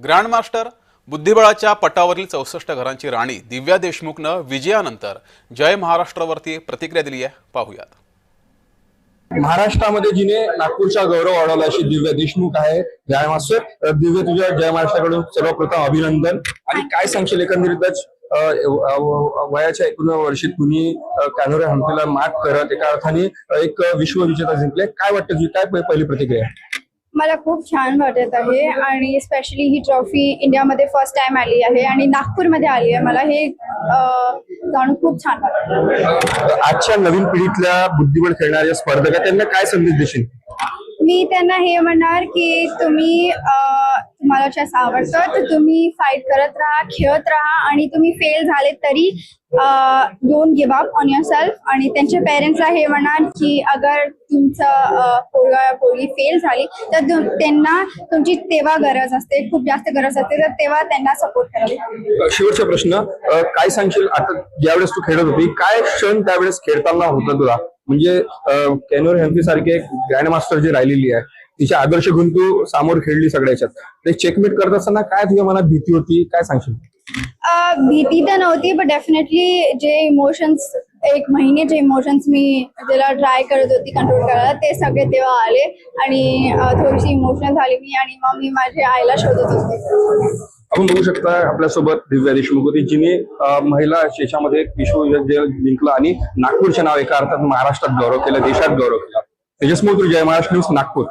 Grandmaster बुद्धिबळाच्या पटावरील 64 घरांची राणी दिव्या देशमुखनं विजयानंतर जय महाराष्ट्रावरती प्रतिक्रिया दिली आहे. पाहूयात. महाराष्ट्रामध्ये जिने नागपूरचा गौरव वाढवला अशी दिव्या देशमुख आहे. ग्रँडमास्टर दिव्या, तुझ्या जय महाराष्ट्राकडून सर्वप्रथम अभिनंदन. आणि काय सांगशील एकंदरीतच वयाच्या 19व्या वर्षी तुम्ही कॅनोरे हम्पीला मात करत एका अर्थाने एक विश्वविजेता जिंकले. काय वाटतं तुझी काय पहिली प्रतिक्रिया? मला खूप छान वाटत आहे आणि स्पेशली ही ट्रॉफी इंडियामध्ये फर्स्ट टाइम आली आहे आणि नागपूरमध्ये आली आहे. मला हे जाणून खूप छान वाटतं. आजच्या नवीन पिढीतल्या बुद्धिबळ खेळणाऱ्या स्पर्धक त्यांना काय संदेश देशील? मी त्यांना हे म्हणणार की तुम्हाला चेस आवडतं तर तुम्ही फाईट करत राहा, खेळत राहा आणि तुम्ही फेल झाले तरी don't give up on your self. आणि त्यांच्या पेरेंट्सला हे म्हणणार की अगर तुमचं पोरगी फेल झाली तर त्यांना तुमची तेव्हा गरज असते, खूप जास्त गरज असते, तर तेव्हा त्यांना सपोर्ट करावी. शेवटचा प्रश्न, काय सांगशील आता ज्यावेळेस तू खेळत होती काय क्षण त्यावेळेस खेळताना होता तुला? म्हणजे कॅनोरे हम्पी सारखे एक ग्रँडमास्टर जी राहिलेली आहे तिचे आदर्श घेऊन तू समोर खेळली सगळ्याच्यात, ते चेकमेट करत असताना काय तुझ्या मनात भीती होती, काय सांगशील? भीती तर नव्हती, पण डेफिनेटली जे इमोशन्स, एक महिने जे इमोशन्स मी त्याला ट्राय करत होती कंट्रोल करायला, ते सगळे तेव्हा आले आणि थोडीशी इमोशनल झाली मी आणि मग मी माझ्या आईला शोधत होते. आपण बघू शकता आपल्यासोबत दिव्या देशमुख होती जिने महिला शेषामध्ये विश्वविजेता जिंकलं आणि नागपूरचे नाव एका अर्थात महाराष्ट्रात गौरव केलं, देशात गौरव केला. तेजस्वी जय महाराष्ट्र न्यूज, नागपूर.